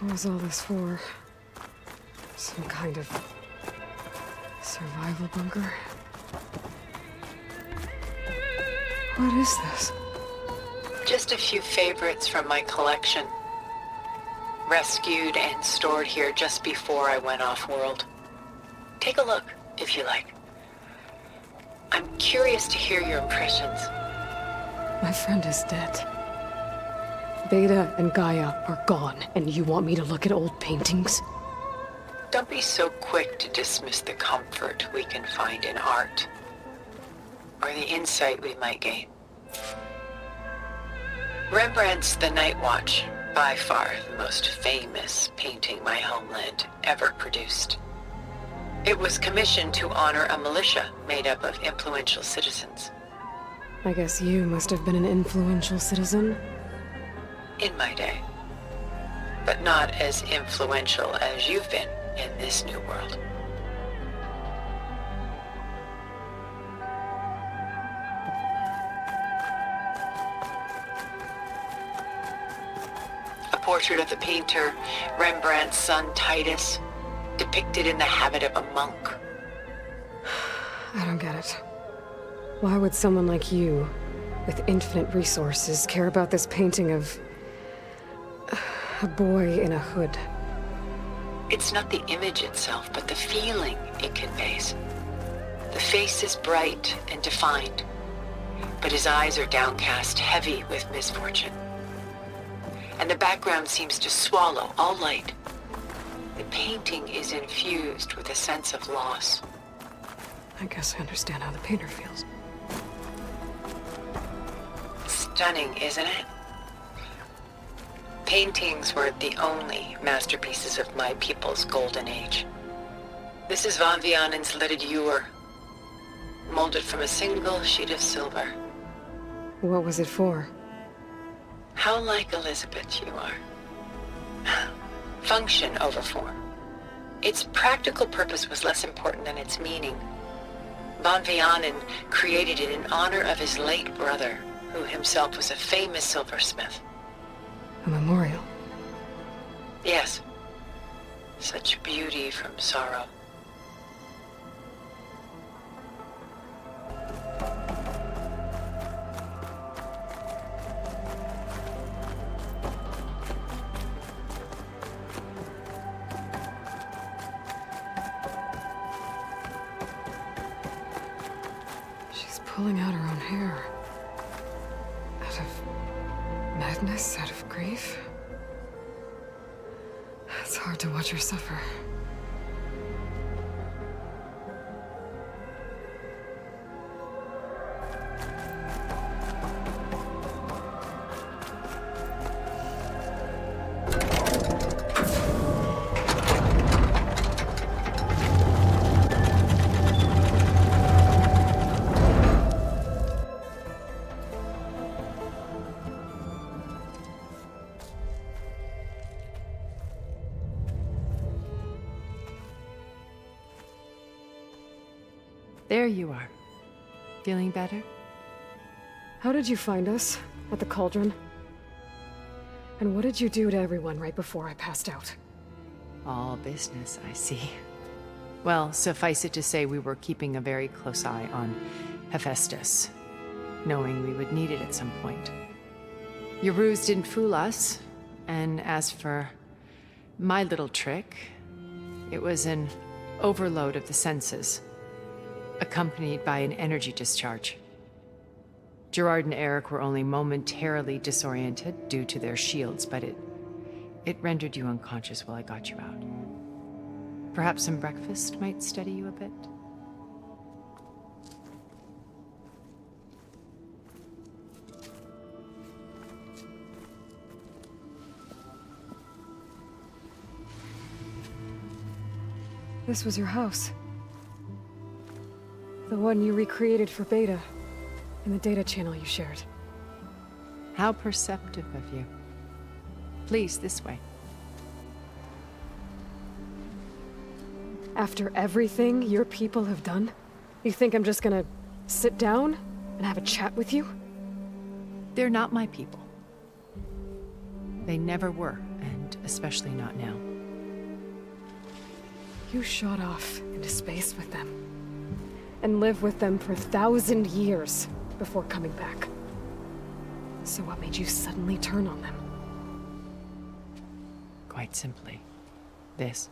What was all this for? Some kind of survival bunker? What is this? Just a few favorites from my collection. Rescued and stored here just before I went off-world. Take a look, if you like. I'm curious to hear your impressions. My friend is dead. Beta and Gaia are gone, and you want me to look at old paintings? Don't be so quick to dismiss the comfort we can find in art, or the insight we might gain. Rembrandt's The Night Watch, by far the most famous painting my homeland ever produced. It was commissioned to honor a militia made up of influential citizens. I guess you must have been an influential citizen. In my day. But not as influential as you've been in this new world. A portrait of the painter, Rembrandt's son Titus, depicted in the habit of a monk. I don't get it. Why would someone like you, with infinite resources, care about this painting of a boy in a hood? It's not the image itself, but the feeling it conveys. The face is bright and defined, but his eyes are downcast, heavy with misfortune. And the background seems to swallow all light. The painting is infused with a sense of loss. I guess I understand how the painter feels. Stunning, isn't it? Paintings were the only masterpieces of my people's golden age. This is Van Vianen's leaded ewer, molded from a single sheet of silver. What was it for? How like Elizabeth you are. Function over form. Its practical purpose was less important than its meaning. Van Vianen created it in honor of his late brother, who himself was a famous silversmith. A memorial? Yes. Such beauty from sorrow. She's pulling out her own hair. Out of madness, out of grief. It's hard to watch her suffer. There you are. Feeling better? How did you find us? At the cauldron? And what did you do to everyone right before I passed out? All business, I see. Well, suffice it to say we were keeping a very close eye on Hephaestus, knowing we would need it at some point. Your ruse didn't fool us, and as for my little trick, it was an overload of the senses, accompanied by an energy discharge. Gerard and Eric were only momentarily disoriented due to their shields, but it rendered you unconscious while I got you out. Perhaps some breakfast might steady you a bit? This was your house. The one you recreated for Beta, in the data channel you shared. How perceptive of you. Please, this way. After everything your people have done, you think I'm just gonna sit down and have a chat with you? They're not my people. They never were, and especially not now. You shot off into space with them, and lived with them for 1,000 years before coming back. So what made you suddenly turn on them? Quite simply, this.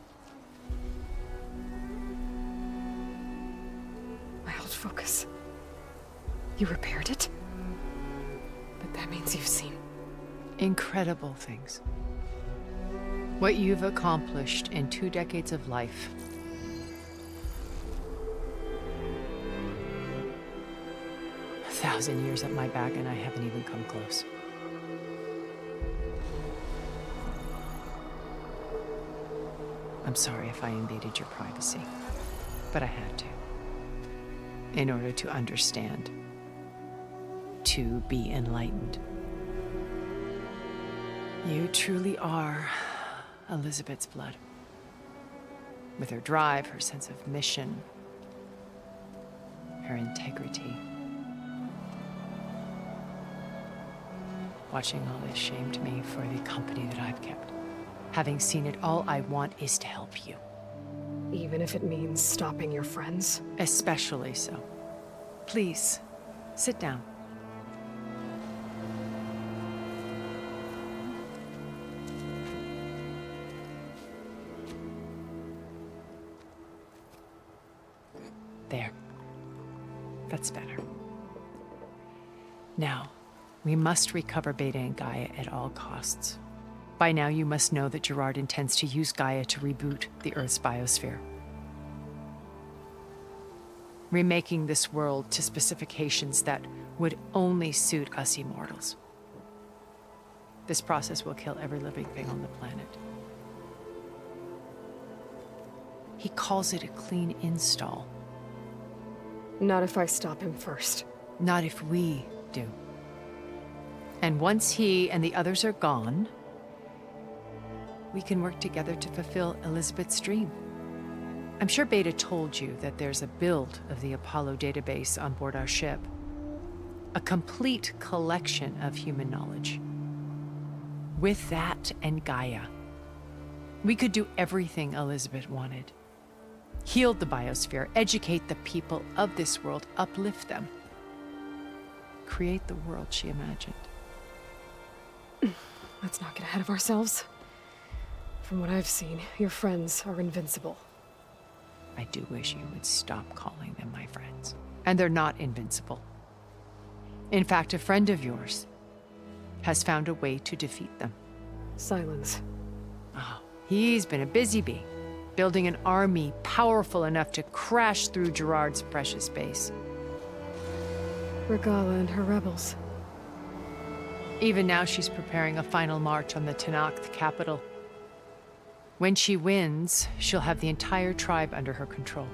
My old focus. You repaired it? But that means you've seen... Incredible things. What you've accomplished in 2 decades of life. A 1,000 years at my back and I haven't even come close. I'm sorry if I invaded your privacy, but I had to. In order to understand. To be enlightened. You truly are Elizabeth's blood. With her drive, her sense of mission, her integrity. Watching all this shamed me for the company that I've kept. Having seen it, all I want is to help you. Even if it means stopping your friends? Especially so. Please, sit down. There. That's better. Now, we must recover Beta and Gaia at all costs. By now, you must know that Gerard intends to use Gaia to reboot the Earth's biosphere. Remaking this world to specifications that would only suit us immortals. This process will kill every living thing on the planet. He calls it a clean install. Not if I stop him first. Not if we do. And once he and the others are gone, we can work together to fulfill Elizabeth's dream. I'm sure Beta told you that there's a build of the Apollo database on board our ship. A complete collection of human knowledge. With that and Gaia, we could do everything Elizabeth wanted. Heal the biosphere, educate the people of this world, uplift them. Create the world she imagined. Let's not get ahead of ourselves. From what I've seen, your friends are invincible. I do wish you would stop calling them my friends. And they're not invincible. In fact, a friend of yours has found a way to defeat them. Silence. Oh, he's been a busy bee, building an army powerful enough to crash through Gerard's precious base. Regala and her rebels. Even now, she's preparing a final march on the Tenakth capital. When she wins, she'll have the entire tribe under her control.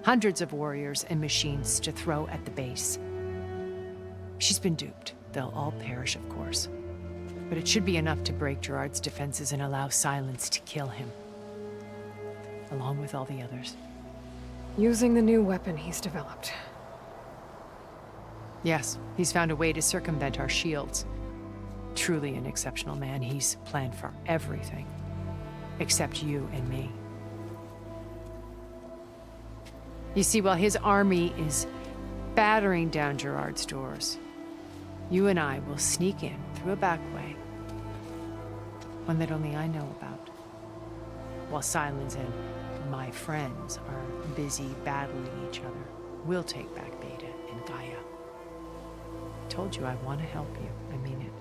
Hundreds of warriors and machines to throw at the base. She's been duped. They'll all perish, of course. But it should be enough to break Gerard's defenses and allow Silence to kill him. Along with all the others. Using the new weapon he's developed. Yes, he's found a way to circumvent our shields. Truly an exceptional man. He's planned for everything. Except you and me. You see, while his army is battering down Gerard's doors, you and I will sneak in through a back way. One that only I know about. While Silence and my friends are busy battling each other, we'll take back Beta and Gaia. I told you I want to help you. I mean it.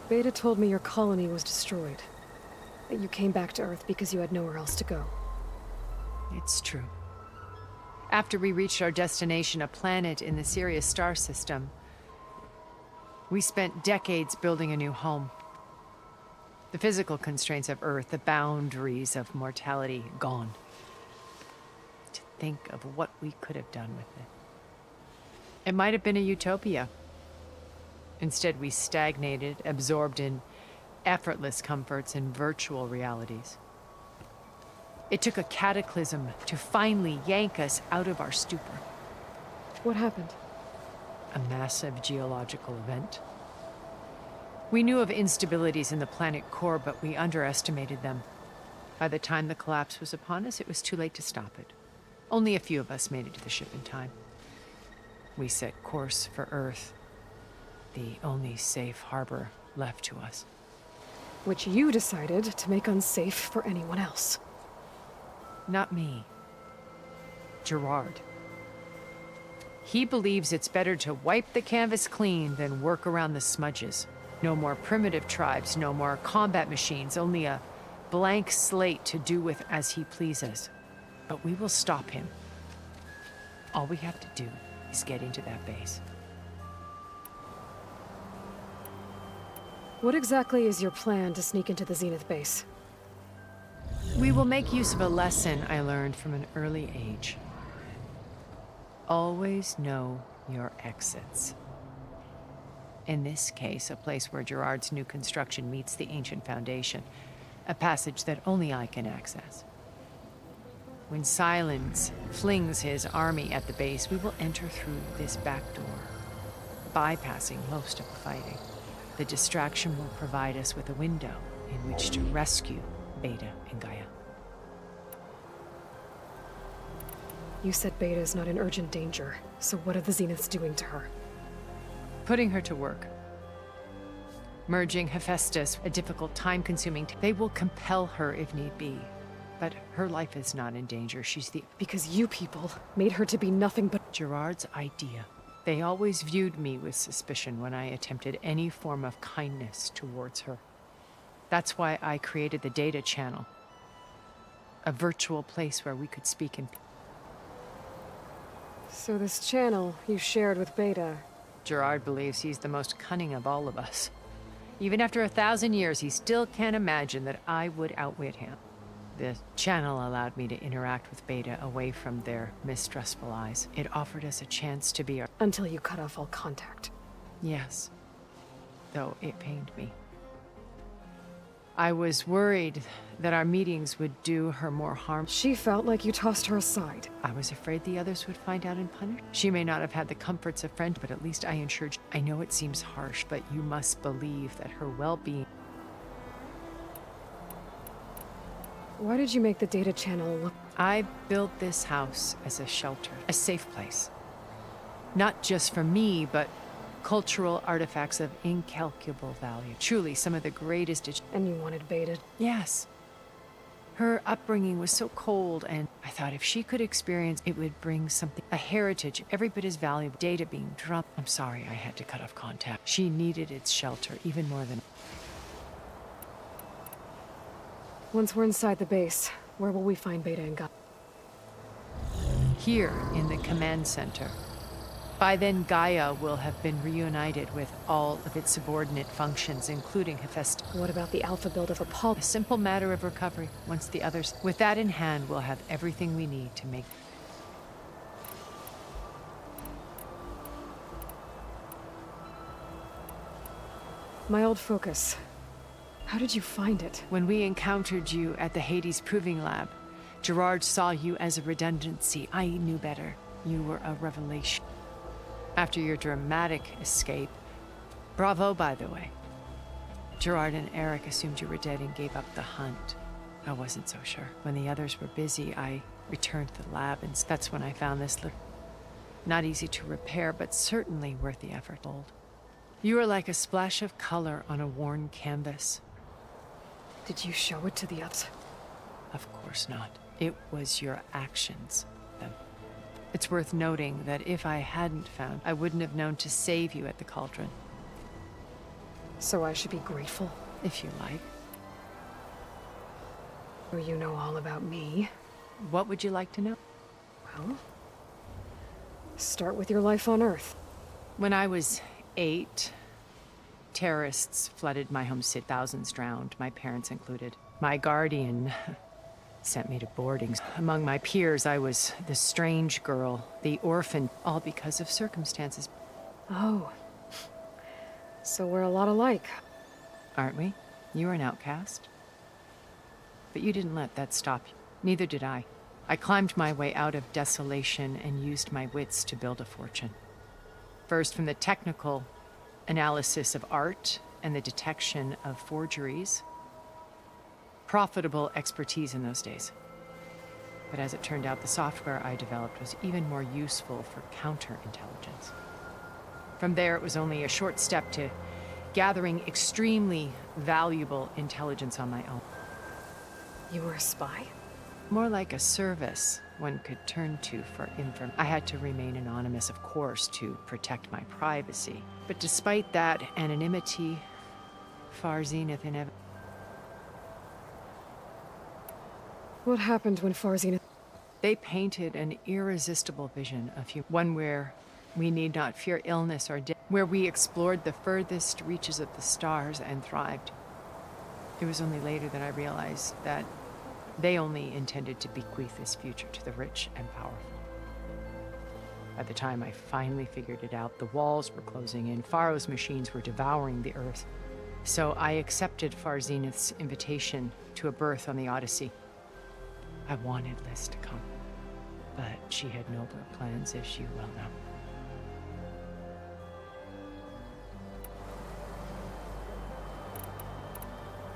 Beta told me your colony was destroyed. That you came back to Earth because you had nowhere else to go. It's true. After we reached our destination, a planet in the Sirius star system, we spent decades building a new home. The physical constraints of Earth, the boundaries of mortality, gone. To think of what we could have done with it. It might have been a utopia. Instead, we stagnated, absorbed in effortless comforts and virtual realities. It took a cataclysm to finally yank us out of our stupor. What happened? A massive geological event. We knew of instabilities in the planet core, but we underestimated them. By the time the collapse was upon us, it was too late to stop it. Only a few of us made it to the ship in time. We set course for Earth, the only safe harbor left to us. Which you decided to make unsafe for anyone else. Not me. Gerard. He believes it's better to wipe the canvas clean than work around the smudges. No more primitive tribes, no more combat machines, only a blank slate to do with as he pleases. But we will stop him. All we have to do is get into that base. What exactly is your plan to sneak into the Zenith base? We will make use of a lesson I learned from an early age. Always know your exits. In this case, a place where Gerard's new construction meets the ancient foundation, a passage that only I can access. When Silence flings his army at the base, we will enter through this back door, bypassing most of the fighting. The distraction will provide us with a window in which to rescue Beta and Gaia. You said Beta is not in urgent danger, so what are the Zeniths doing to her? Putting her to work. Merging Hephaestus, a difficult, time-consuming... They will compel her if need be. But her life is not in danger. She's the... Because you people made her to be nothing but... Gerard's idea. They always viewed me with suspicion when I attempted any form of kindness towards her. That's why I created the data channel. A virtual place where we could speak in... So this channel you shared with Beta... Gerard believes he's the most cunning of all of us. Even after 1,000 years, he still can't imagine that I would outwit him. The channel allowed me to interact with Beta away from their mistrustful eyes. It offered us a chance to be our... Until you cut off all contact. Yes. Though it pained me. I was worried that our meetings would do her more harm. She felt like you tossed her aside. I was afraid the others would find out and punish. She may not have had the comforts of friendship, but at least I ensured... I know it seems harsh, but you must believe that her well-being... Why did you make the data channel look... I built this house as a shelter, a safe place. Not just for me, but cultural artifacts of incalculable value. Truly, some of the greatest... And you wanted Beta... Yes. Her upbringing was so cold, and I thought if she could experience, it would bring something, a heritage, every bit as valuable. Data being dropped. I'm sorry I had to cut off contact. She needed its shelter even more than... Once we're inside the base, where will we find Beta and Gaia? Here, in the command center. By then, Gaia will have been reunited with all of its subordinate functions, including Hephaestus. What about the alpha builder for Paul? A simple matter of recovery, once the others... With that in hand, we'll have everything we need to make... My old focus. How did you find it? When we encountered you at the Hades Proving Lab, Gerard saw you as a redundancy. I knew better. You were a revelation. After your dramatic escape... Bravo, by the way. Gerard and Eric assumed you were dead and gave up the hunt. I wasn't so sure. When the others were busy, I returned to the lab, and that's when I found this little... Not easy to repair, but certainly worth the effort. You were like a splash of color on a worn canvas. Did you show it to the others? Of course not. It was your actions. It's worth noting that if I hadn't found, I wouldn't have known to save you at the cauldron. So I should be grateful? If you like. Or you know all about me. What would you like to know? Well, start with your life on Earth. When I was 8, terrorists flooded my home city. Thousands drowned, my parents included. My guardian sent me to boardings. Among my peers, I was the strange girl, the orphan, all because of circumstances. Oh. So we're a lot alike. Aren't we? You were an outcast. But you didn't let that stop you. Neither did I. I climbed my way out of desolation and used my wits to build a fortune. First, from the technical analysis of art and the detection of forgeries. Profitable expertise in those days. But as it turned out, the software I developed was even more useful for counterintelligence. From there, it was only a short step to gathering extremely valuable intelligence on my own. You were a spy? More like a service one could turn to for information. I had to remain anonymous, of course, to protect my privacy. But despite that anonymity, Far Zenith inevitably... What happened when Far Zenith... They painted an irresistible vision of one where we need not fear illness or death, where we explored the furthest reaches of the stars and thrived. It was only later that I realized that they only intended to bequeath this future to the rich and powerful. By the time I finally figured it out, the walls were closing in, Pharaoh's machines were devouring the Earth. So I accepted Far Zenith's invitation to a berth on the Odyssey. I wanted Liz to come, but she had nobler plans, as you well know.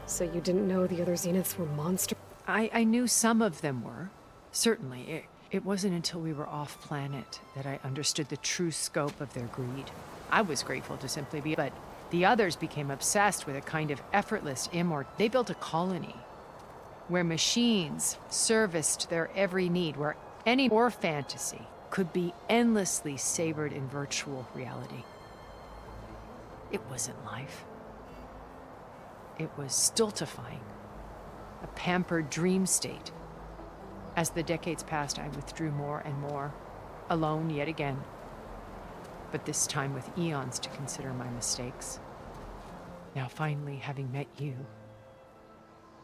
So you didn't know the other Zeniths were monsters? I knew some of them were. Certainly. It wasn't until we were off-planet that I understood the true scope of their greed. I was grateful to simply be, but the others became obsessed with a kind of effortless immortality. They built a colony where machines serviced their every need, where any or fantasy could be endlessly savored in virtual reality. It wasn't life. It was stultifying, a pampered dream state. As the decades passed, I withdrew more and more, alone yet again, but this time with eons to consider my mistakes. Now finally, having met you,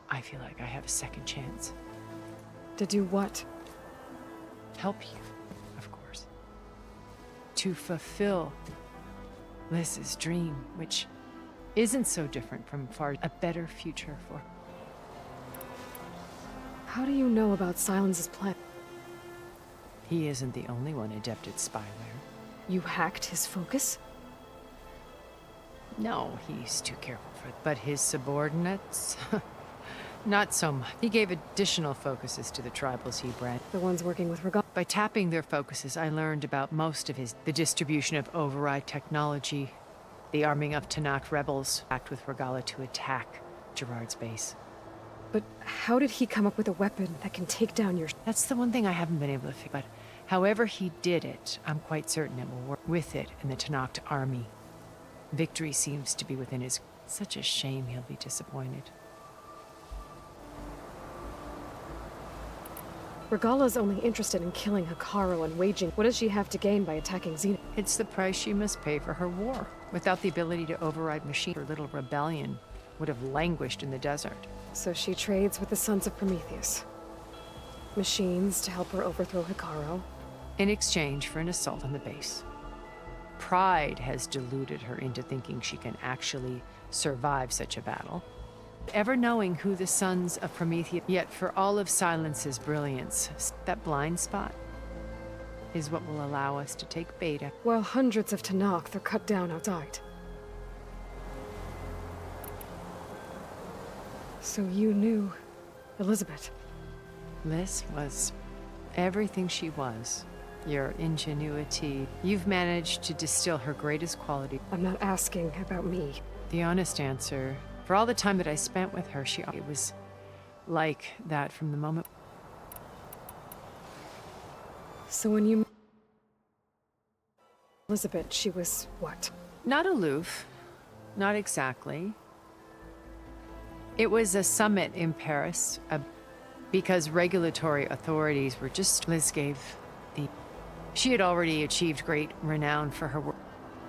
I feel like I have a second chance. To do what? Help you, of course. To fulfill Liz's dream, which isn't so different from a better future for... How do you know about Silence's plan? He isn't the only one adept at spyware. You hacked his focus? No, he's too careful for it. But his subordinates? Not so much. He gave additional focuses to the tribals he bred. The ones working with Regala? By tapping their focuses, I learned about most of the distribution of override technology, the arming of Tanakh rebels, act with Regala to attack Gerard's base. But how did he come up with a weapon that can take down your... That's the one thing I haven't been able to figure out. But however he did it, I'm quite certain it will work with it in the Tanakh army. Victory seems to be within his... Such a shame he'll be disappointed. Regala's only interested in killing Hikaru and waging... What does she have to gain by attacking Zenith? It's the price she must pay for her war. Without the ability to override machines, her little rebellion would have languished in the desert. So she trades with the Sons of Prometheus. Machines to help her overthrow Hikaru. In exchange for an assault on the base. Pride has deluded her into thinking she can actually survive such a battle. Ever knowing who the Sons of Prometheus... Yet for all of Silence's brilliance, that blind spot is what will allow us to take Beta. While hundreds of Tanakh are cut down outside. So you knew Elizabeth? Liz was everything she was. Your ingenuity. You've managed to distill her greatest quality. I'm not asking about me. The honest answer, for all the time that I spent with her, it was like that from the moment. So when you... Elizabeth, she was what? Not aloof. Not exactly. It was a summit in Paris, because regulatory authorities were just... Liz gave the... She had already achieved great renown for her work,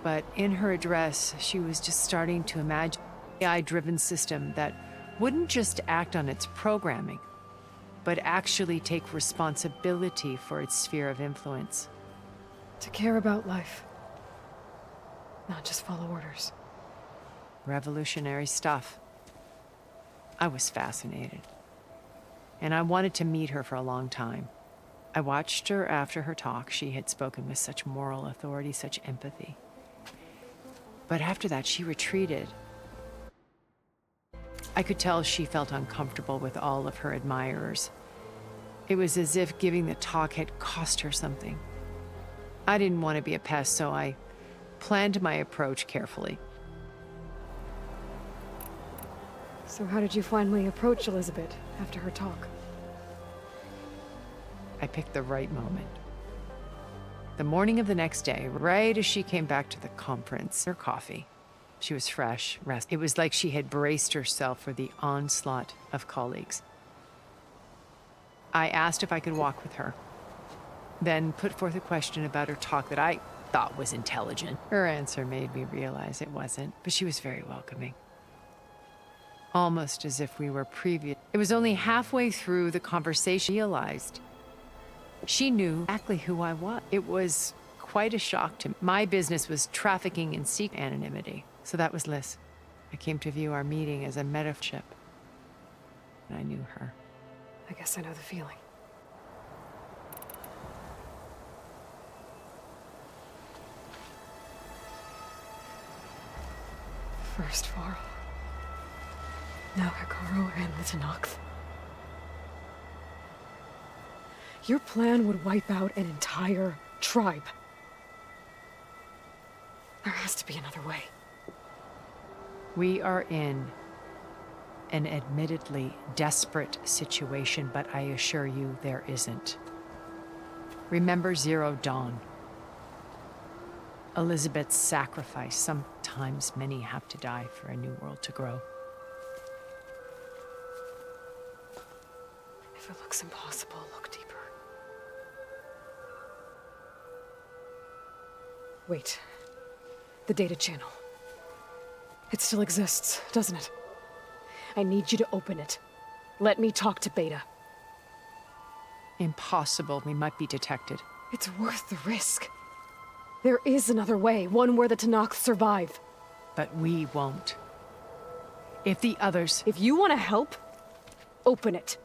but in her address, she was just starting to imagine an AI-driven system that wouldn't just act on its programming, but actually take responsibility for its sphere of influence. To care about life. Not just follow orders. Revolutionary stuff. I was fascinated. and I wanted to meet her for a long time. I watched her after her talk. She had spoken with such moral authority, such empathy. But after that, she retreated. I could tell she felt uncomfortable with all of her admirers. It was as if giving the talk had cost her something. I didn't want to be a pest, so I planned my approach carefully. So how did you finally approach Elizabeth after her talk? I picked the right moment. The morning of the next day, right as she came back to the conference, her coffee. She was fresh, rested. It was like she had braced herself for the onslaught of colleagues. I asked if I could walk with her, then put forth a question about her talk that I thought was intelligent. Her answer made me realize it wasn't, but she was very welcoming. Almost as if we were previous. It was only halfway through the conversation I realized she knew exactly who I was. It was quite a shock to me. My business was trafficking in secret anonymity. So that was Liz. I came to view our meeting as a metaphor, and I knew her. I guess I know the feeling. First Varl, now Hikaru and the Tenakth. Your plan would wipe out an entire tribe. There has to be another way. We are in an admittedly desperate situation, but I assure you there isn't. Remember Zero Dawn. Elizabeth's sacrifice. Sometimes many have to die for a new world to grow. If it looks impossible, look deeper. Wait. The data channel. It still exists, doesn't it? I need you to open it. Let me talk to Beta. Impossible. We might be detected. It's worth the risk. There is another way, one where the Tenakth survive. But we won't. If the others... If you want to help, open it.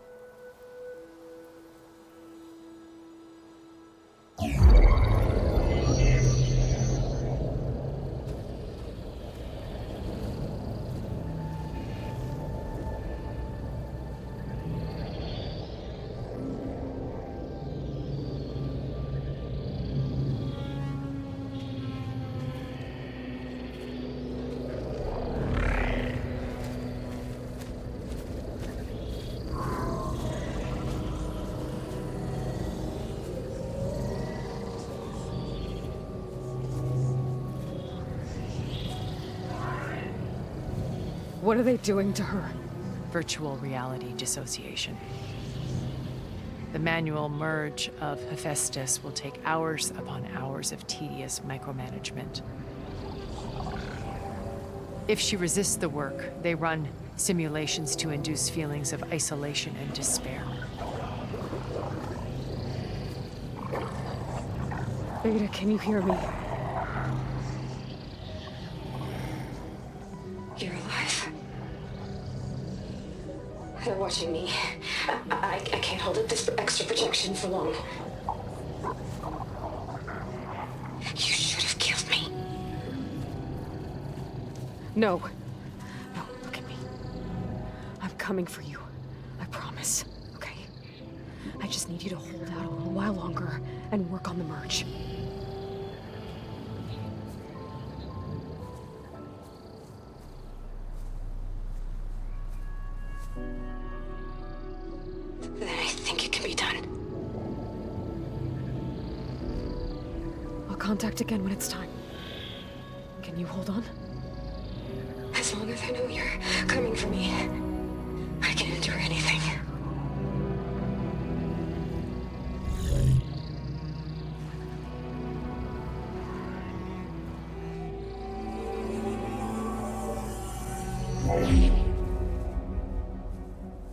What are they doing to her? Virtual reality dissociation. The manual merge of Hephaestus will take hours upon hours of tedious micromanagement. If she resists the work, they run simulations to induce feelings of isolation and despair. Beta, can you hear me? You're alive. They're watching me. I can't hold up this extra protection for long. You should have killed me. No. No, look at me. I'm coming for you. I promise. Okay? I just need you to hold out a little while longer and work on the merge. Then I think it can be done. I'll contact again when it's time. Can you hold on? As long as I know you're coming for me, I can endure anything.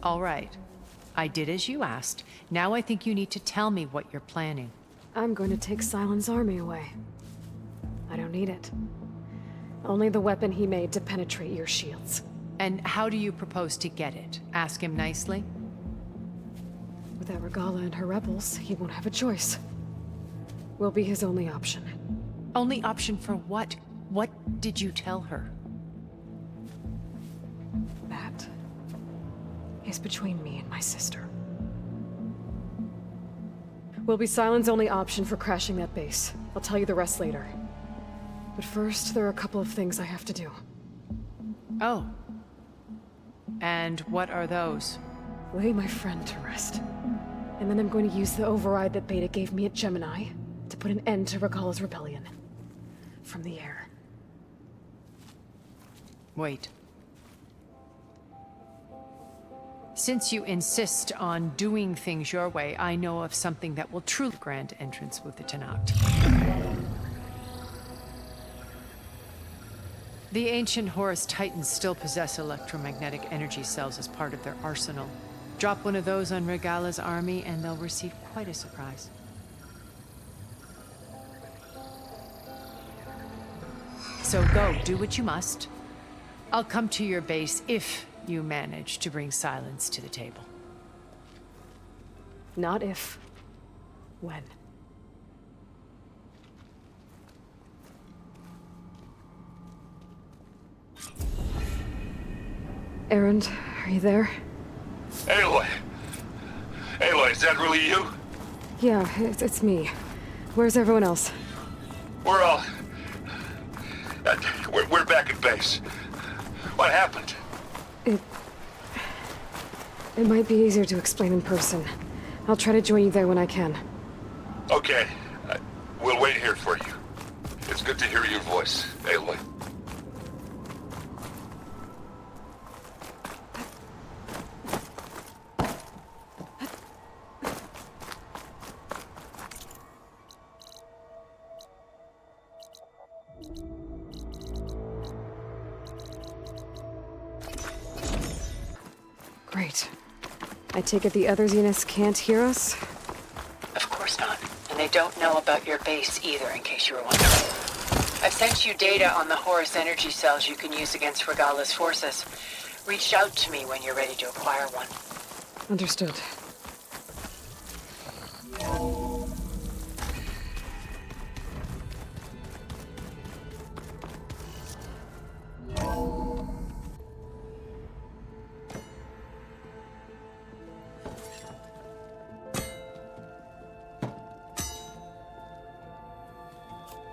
All right. I did as you asked. Now I think you need to tell me what you're planning. I'm going to take Silent's army away. I don't need it. Only the weapon he made to penetrate your shields. And how do you propose to get it? Ask him nicely? Without Regala and her rebels, he won't have a choice. We'll be his only option. Only option for what? What did you tell her? That is between me and my sister. Will be Sylens' only option for crashing that base. I'll tell you the rest later. But first, there are a couple of things I have to do. Oh. And what are those? Lay my friend to rest. And then I'm going to use the override that Beta gave me at Gemini to put an end to Regala's rebellion. From the air. Wait. Since you insist on doing things your way, I know of something that will truly grant entrance with the Tenakth. The ancient Horus Titans still possess electromagnetic energy cells as part of their arsenal. Drop one of those on Regala's army and they'll receive quite a surprise. So go, do what you must. I'll come to your base if you manage to bring Sylens to the table. Not if. When. Erend, are you there? Aloy! Aloy, is that really you? Yeah, it's me. Where's everyone else? We're all... we're back at base. What happened? It might be easier to explain in person. I'll try to join you there when I can. Okay. We'll wait here for you. It's good to hear your voice, Aloy. Great. I take it the other Zeniths can't hear us? Of course not. And they don't know about your base either, in case you were wondering. I've sent you data on the Horus energy cells you can use against Regala's forces. Reach out to me when you're ready to acquire one. Understood.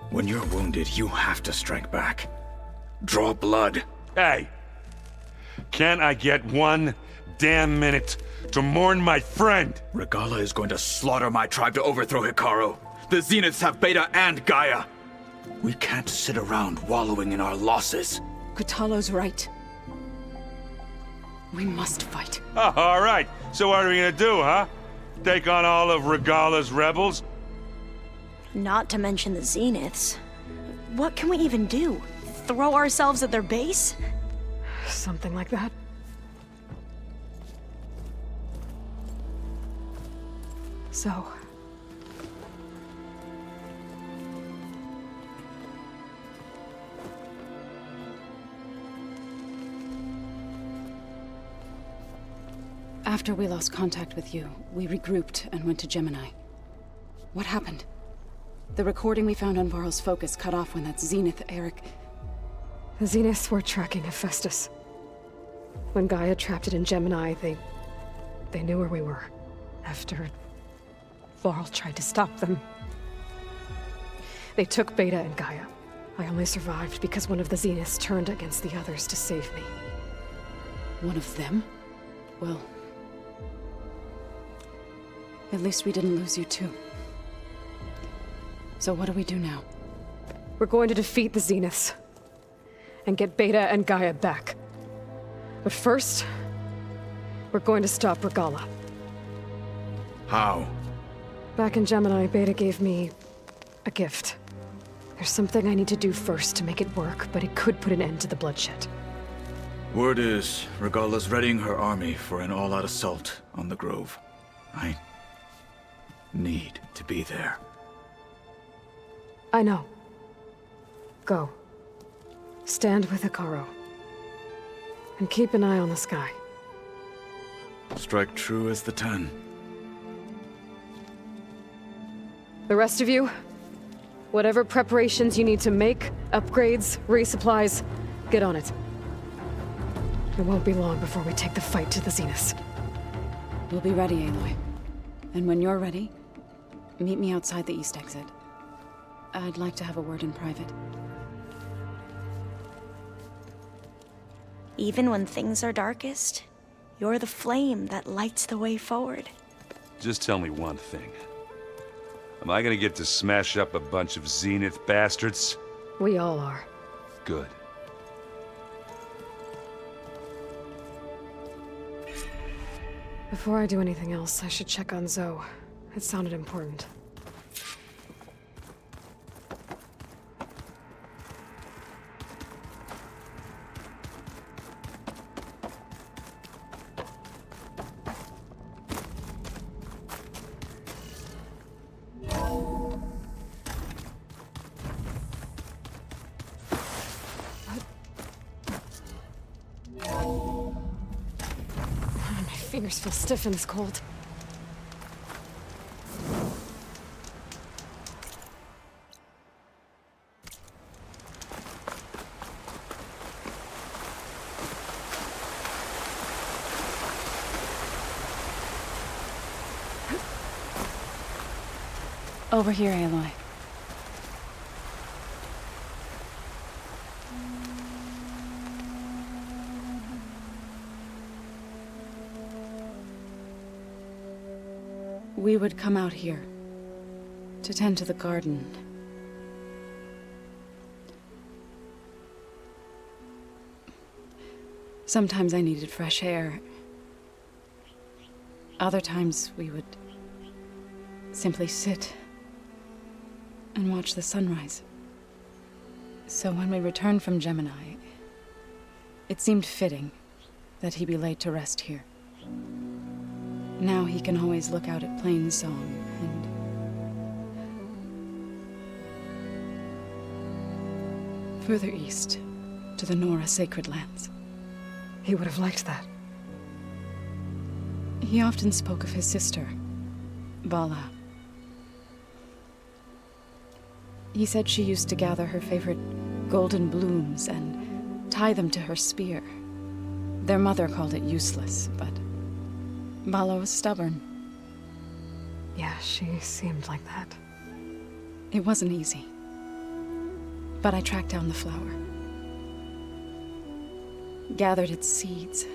When you're wounded, you have to strike back. Draw blood. Hey! Can't I get one damn minute to mourn my friend? Regala is going to slaughter my tribe to overthrow Hikaru. The Zeniths have Beta and Gaia. We can't sit around wallowing in our losses. Kutalo's right. We must fight. Oh, all right. So what are we gonna do, huh? Take on all of Regala's rebels? Not to mention the Zeniths. What can we even do? Throw ourselves at their base? Something like that. So... After we lost contact with you, we regrouped and went to Gemini. What happened? The recording we found on Varl's focus cut off when that Zenith, Eric... The Zeniths were tracking Hephaestus. When Gaia trapped it in Gemini, they knew where we were. After Varl tried to stop them. They took Beta and Gaia. I only survived because one of the Zeniths turned against the others to save me. One of them? Well... At least we didn't lose you too. So what do we do now? We're going to defeat the Zeniths. And get Beta and Gaia back. But first, we're going to stop Regala. How? Back in Gemini, Beta gave me a gift. There's something I need to do first to make it work, but it could put an end to the bloodshed. Word is, Regala's readying her army for an all-out assault on the Grove. I need to be there. I know. Go. Stand with Hikaru. And keep an eye on the sky. Strike true as the 10. The rest of you, whatever preparations you need to make, upgrades, resupplies, get on it. It won't be long before we take the fight to the Zeniths. We'll be ready, Aloy. And when you're ready, meet me outside the east exit. I'd like to have a word in private. Even when things are darkest, you're the flame that lights the way forward. Just tell me one thing. Am I gonna get to smash up a bunch of Zenith bastards? We all are. Good. Before I do anything else, I should check on Zoe. It sounded important. My fingers feel stiff in this cold. Over here, Aloy. We would come out here to tend to the garden. Sometimes I needed fresh air. Other times we would simply sit and watch the sunrise. So when we returned from Gemini, it seemed fitting that he be laid to rest here. Now he can always look out at Plainsong and further east to the Nora sacred lands. He would have liked that. He often spoke of his sister, Vala. He said she used to gather her favorite golden blooms and tie them to her spear. Their mother called it useless, but Vala was stubborn. Yeah, she seemed like that. It wasn't easy. But I tracked down the flower. Gathered its seeds.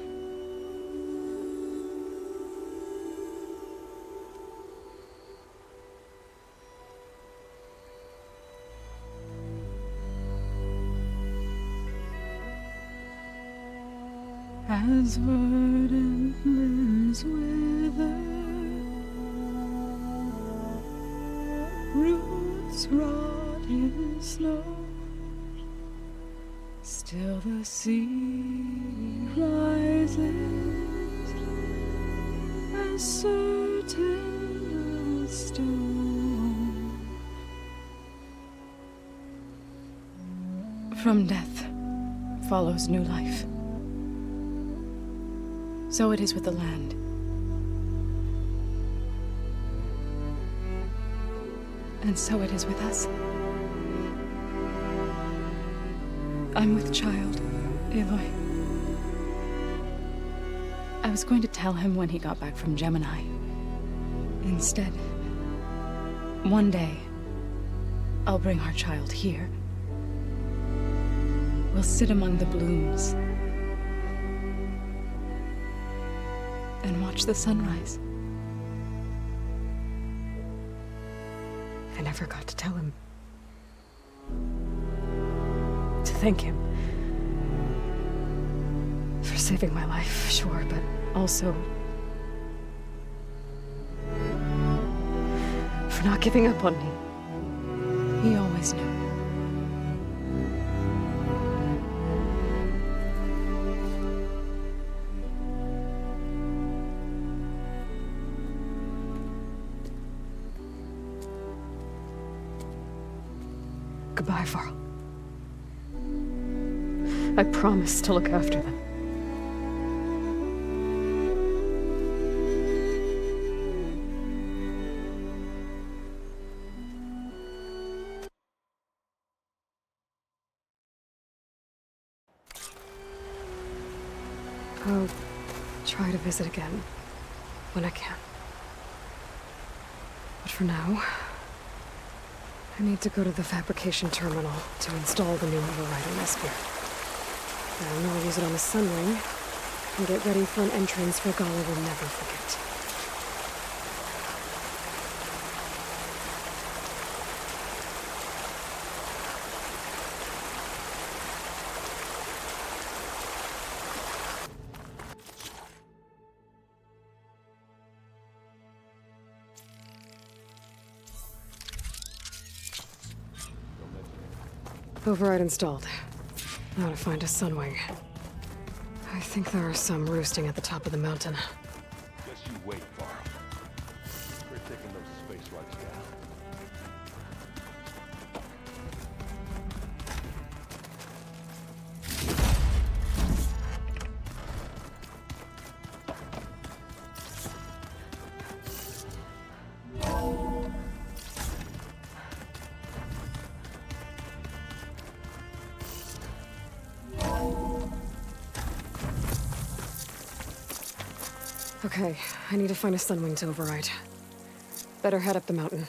As verdant limbs wither, roots rot in snow, still the sea rises, as certain as stone. From death follows new life. So it is with the land. And so it is with us. I'm with child, Aloy. I was going to tell him when he got back from Gemini. Instead, one day, I'll bring our child here. We'll sit among the blooms and watch the sunrise. I never got to tell him. To thank him. For saving my life, sure, but also for not giving up on me. He always knew. Goodbye, Varl. I promise to look after them. try to visit again when I can. But for now, I need to go to the fabrication terminal to install the new overriding sphere. Then I'll use it on the Sunwing and get ready for an entrance Regala will never forget. Override installed. Now to find a Sunwing. I think there are some roosting at the top of the mountain. Just you wait, Varl. We're taking those space rocks down. Okay, I need to find a Sunwing to override. Better head up the mountain.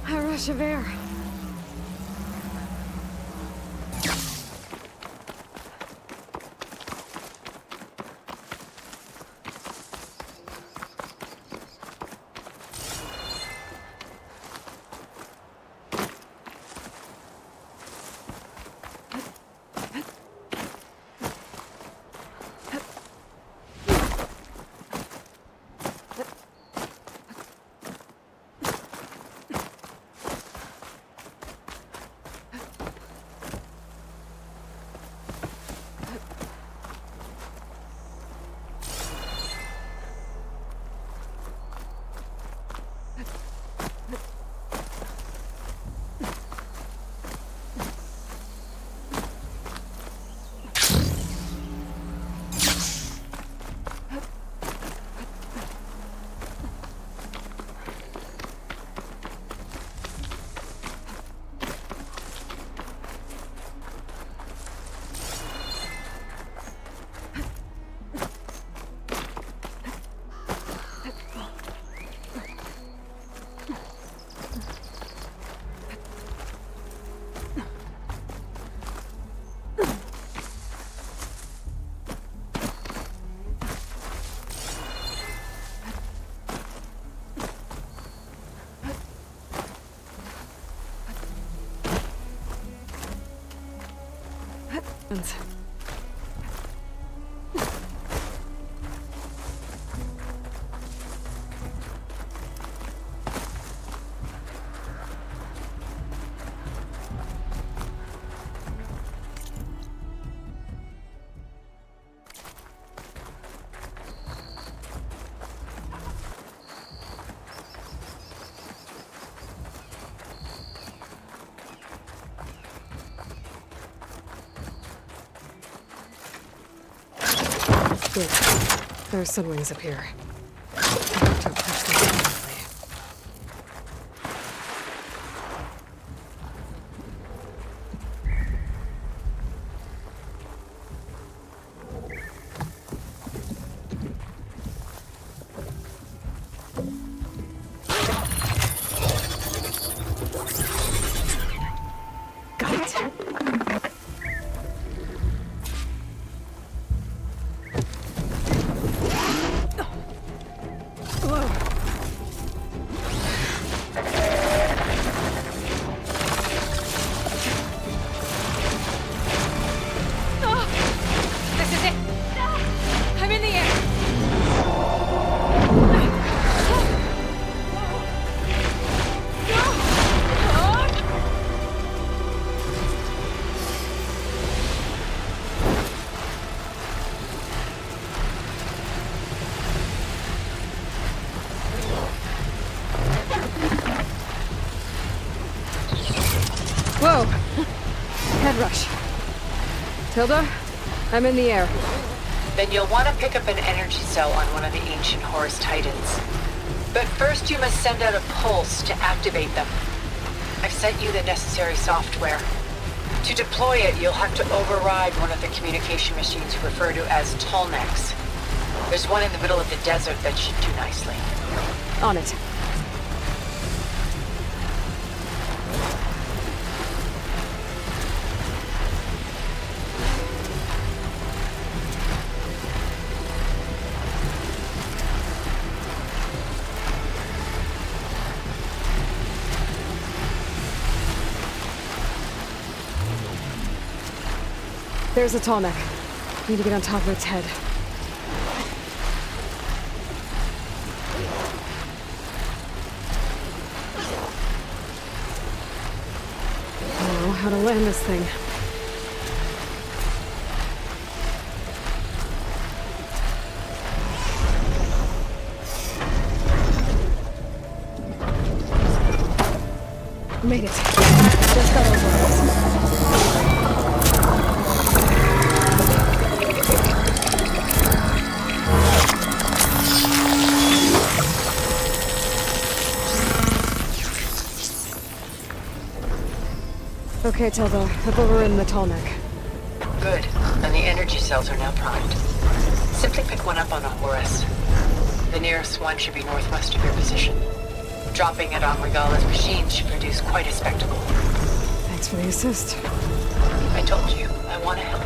A rush of air. Good. There are Sunwings up here. I have to approach them carefully. Got it. Whoa! Head rush. Tilda, I'm in the air. Then you'll want to pick up an energy cell on one of the ancient Horus Titans. But first you must send out a pulse to activate them. I've sent you the necessary software. To deploy it, you'll have to override one of the communication machines you refer to as tallnecks. There's one in the middle of the desert that should do nicely. On it. There's a tall neck. Need to get on top of its head. I don't know how to land this thing. Made it. Just got over it. Okay, Tilda. Up over in the tall neck. Good. And the energy cells are now primed. Simply pick one up on a Horus. The nearest one should be northwest of your position. Dropping it on Regala's machine should produce quite a spectacle. Thanks for the assist. I told you, I want to help.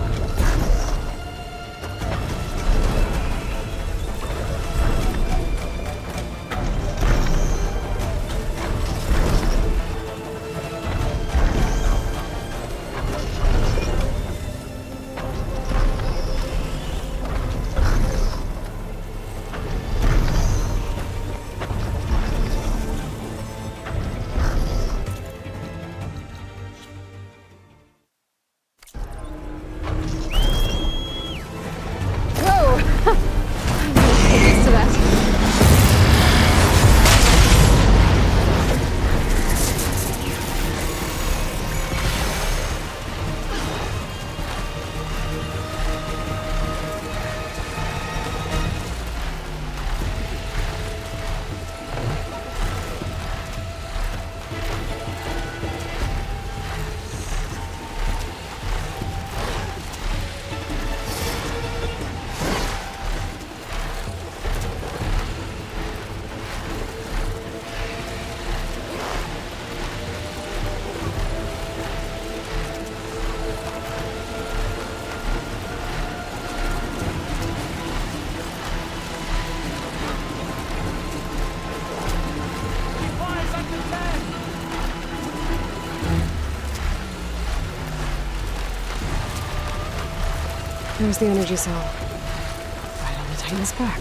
There's the energy cell. Right on the Titan's back.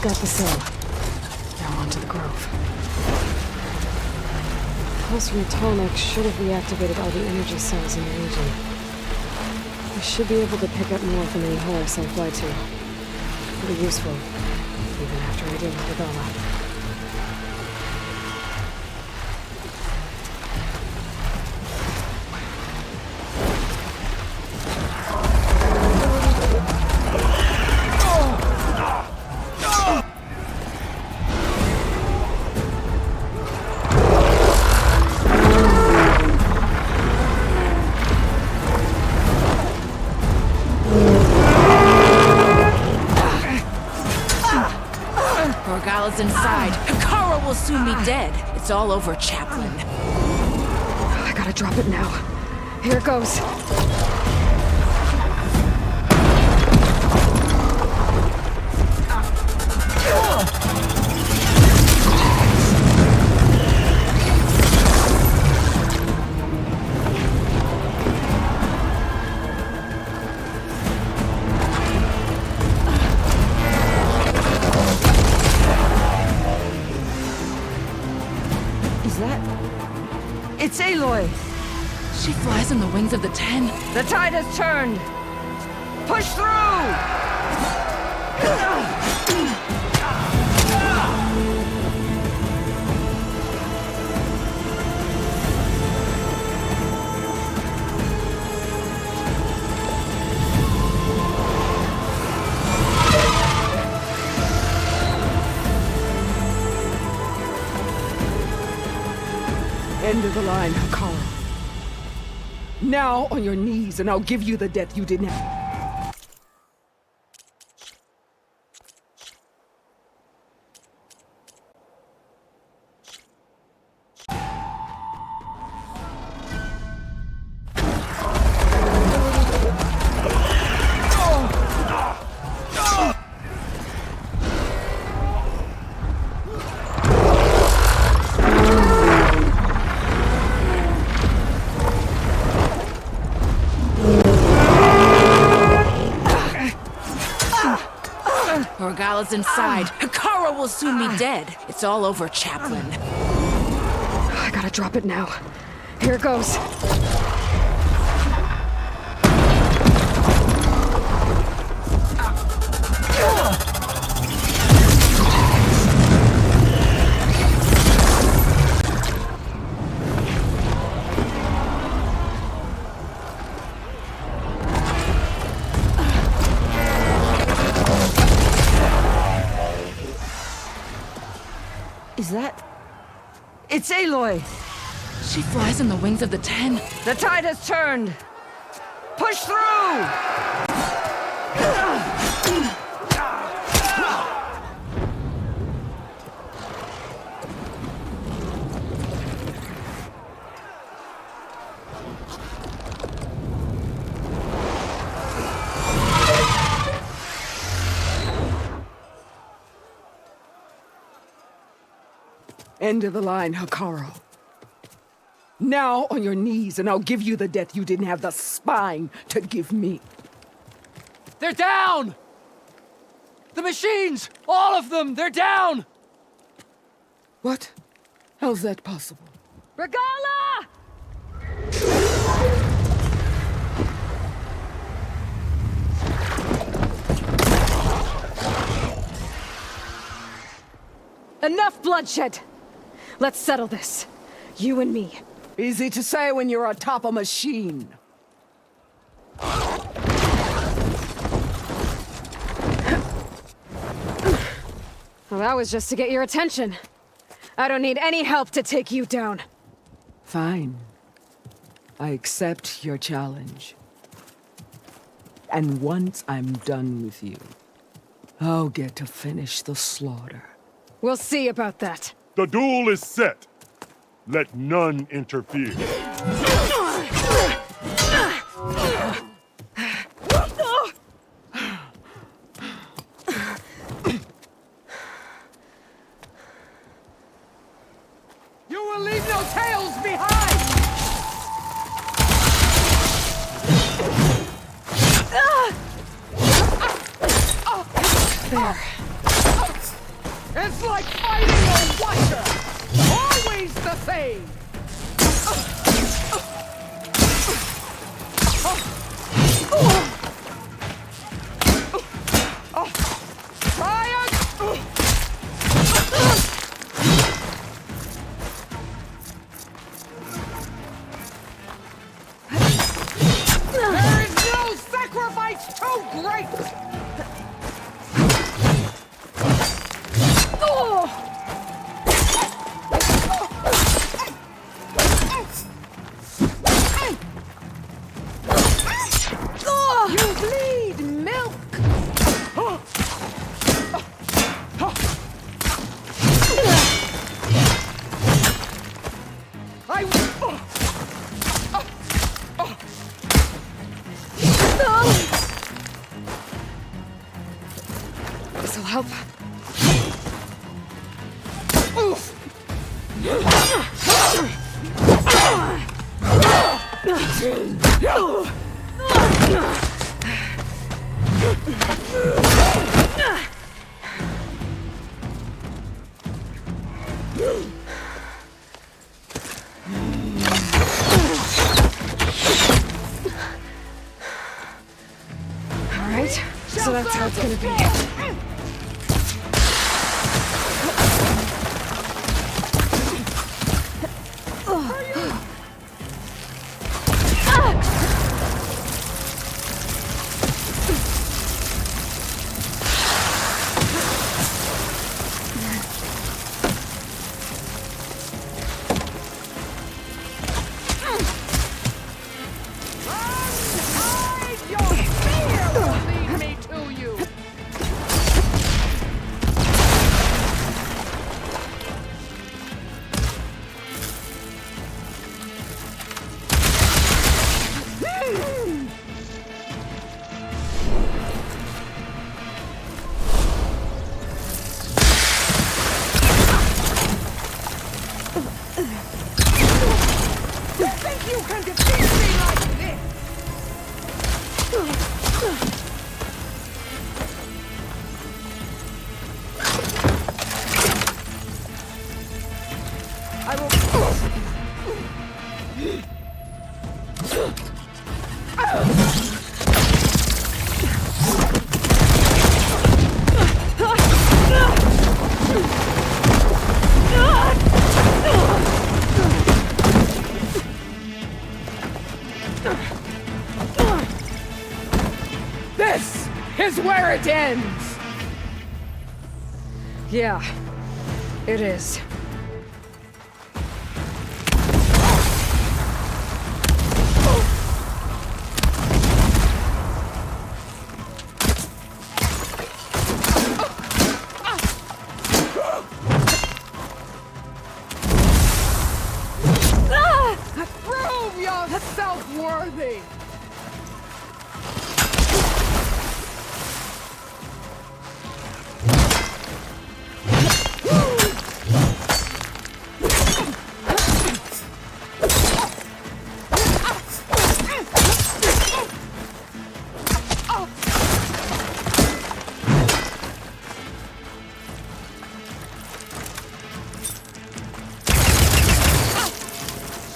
Got the cell. Now onto the grove. Pulse from the tall neck should have reactivated all the energy cells in the region. I should be able to pick up more from any Horus I fly to. It'll be useful, even after I deal with the Gala. Inside. Hikaru will soon be dead. It's all over, Chaplain. I gotta drop it now. Here it goes. It's Aloy! She flies on the wings of the 10. The tide has turned! Push through! End of the line, Hakara. Now on your knees, and I'll give you the death you didn't have. Orgala's inside. Hakara will soon be dead. It's all over, Chaplain. I gotta drop it now. Here it goes. Is that... It's Aloy! She flies on the wings of the 10. The tide has turned! Push through! End of the line, Hakara. Now on your knees, and I'll give you the death you didn't have the spine to give me. They're down! The machines! All of them! They're down! What? How's that possible? Regala! Enough bloodshed! Let's settle this. You and me. Easy to say when you're atop a machine. Well, that was just to get your attention. I don't need any help to take you down. Fine. I accept your challenge. And once I'm done with you, I'll get to finish the slaughter. We'll see about that. The duel is set. Let none interfere. You will leave no tails behind! There. It's like fighting a watcher! Always the same! Try it! There is no sacrifice too great! You bleed milk! This'll help. All right, so that's how it's gonna be. You can defeat me like this! I will... This is where it ends! Yeah, it is. Prove yourself worthy!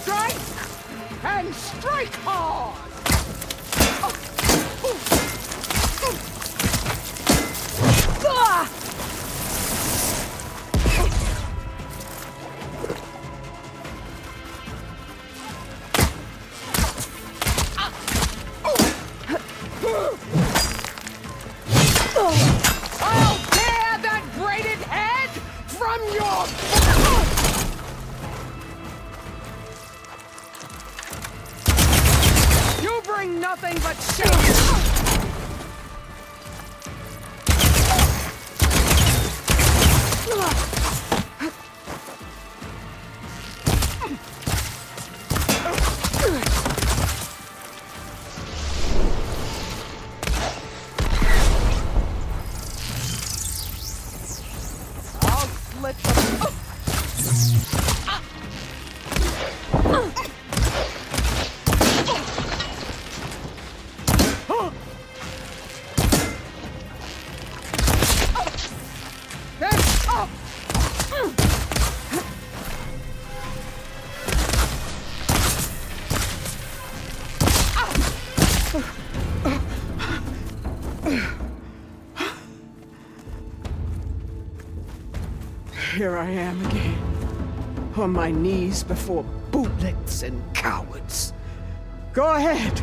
Strike! And strike hard! I'll tear that braided head from your... You bring nothing but shame! I'll slit the... That's up! Here I am again, on my knees before bootlets and cowards. Go ahead,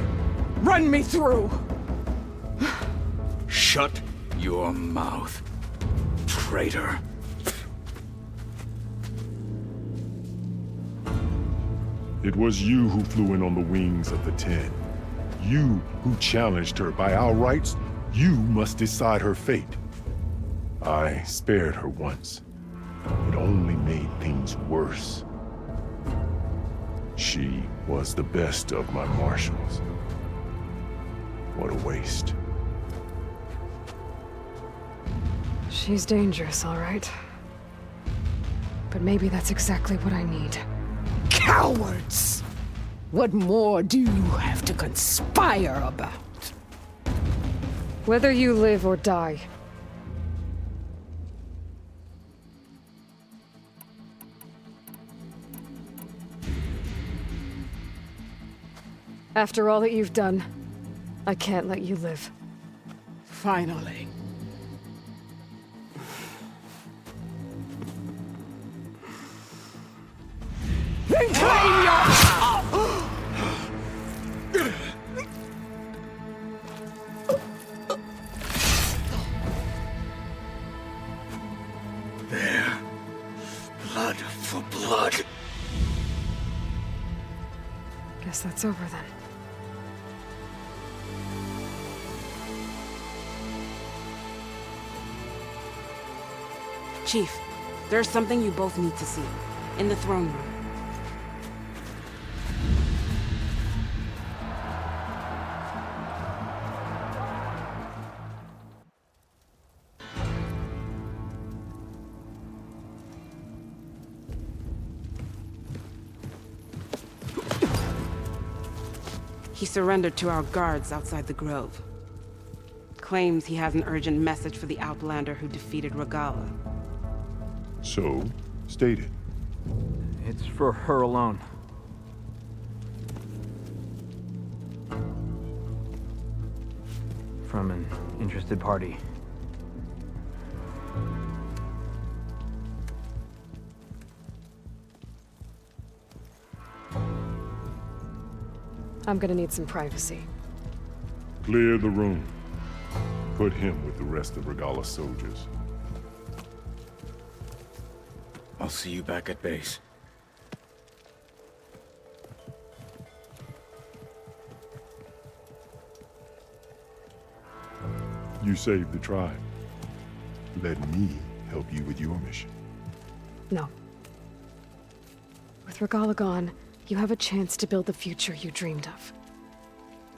run me through. Shut your mouth, traitor. It was you who flew in on the wings of the 10. You who challenged her. By our rights, you must decide her fate. I spared her once. It only made things worse. She was the best of my marshals. What a waste. She's dangerous, all right. But maybe that's exactly what I need. Cowards! What more do you have to conspire about? Whether you live or die. After all that you've done, I can't let you live. Finally. Then claim your... There. Blood for blood. Guess that's over then. Chief, there's something you both need to see. In the throne room. He surrendered to our guards outside the grove. Claims he has an urgent message for the Outlander who defeated Regala. So, state it. It's for her alone. From an interested party. I'm gonna need some privacy. Clear the room. Put him with the rest of Regala's soldiers. I'll see you back at base. You saved the tribe. Let me help you with your mission. No. With Regala gone, you have a chance to build the future you dreamed of.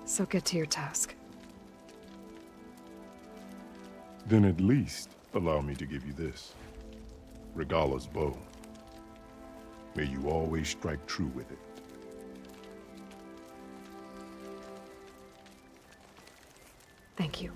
So get to your task. Then at least allow me to give you this. Regala's bow. May you always strike true with it. Thank you.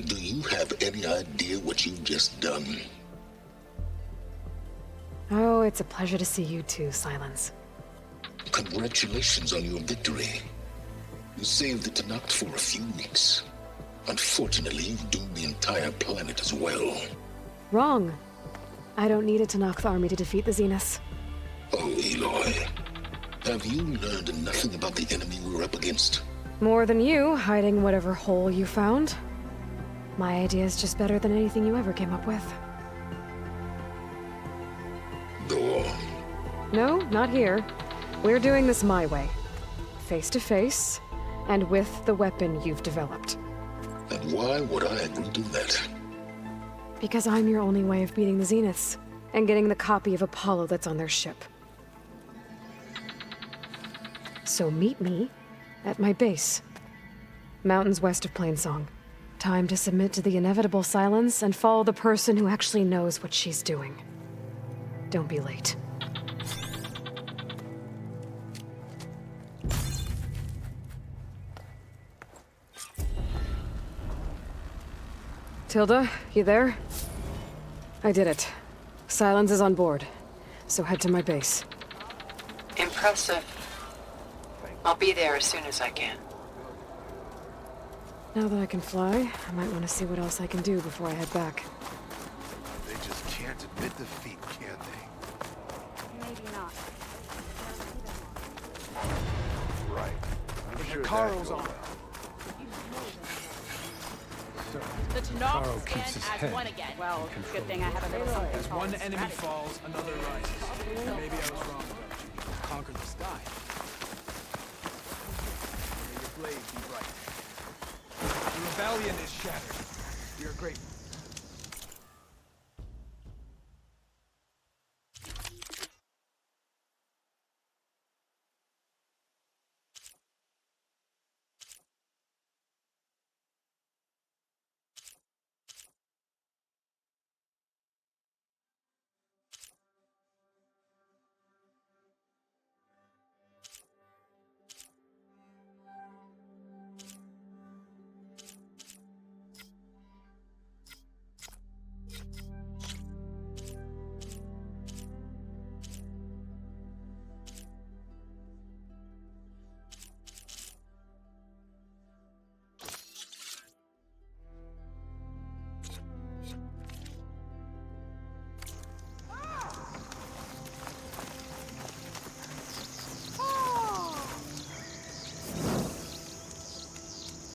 Do you have any idea what you've just done? Oh, it's a pleasure to see you too, Silence. Congratulations on your victory. You saved the Tanakh for a few weeks. Unfortunately, you've doomed the entire planet as well. Wrong. I don't need a Tanakh army to defeat the Zeniths. Oh, Aloy. Have you learned nothing about the enemy we're up against? More than you, hiding whatever hole you found. My idea is just better than anything you ever came up with. Go on. No, not here. We're doing this my way. Face to face, and with the weapon you've developed. And why would I agree to that? Because I'm your only way of beating the Zeniths, and getting the copy of Apollo that's on their ship. So meet me at my base. Mountains west of Plainsong. Time to submit to the inevitable silence and follow the person who actually knows what she's doing. Don't be late. Tilda, you there? I did it. Silence is on board, so head to my base. Impressive. I'll be there as soon as I can. Now that I can fly, I might want to see what else I can do before I head back. They just can't admit defeat, can they? Maybe not. Right. I'm sure Carl's on. The Tanakh stand as one again. Well, good thing I have a little something As called one enemy strategy. falls, another rises. Maybe I was wrong about you. Conquer the sky. May your blade be bright. The rebellion is shattered.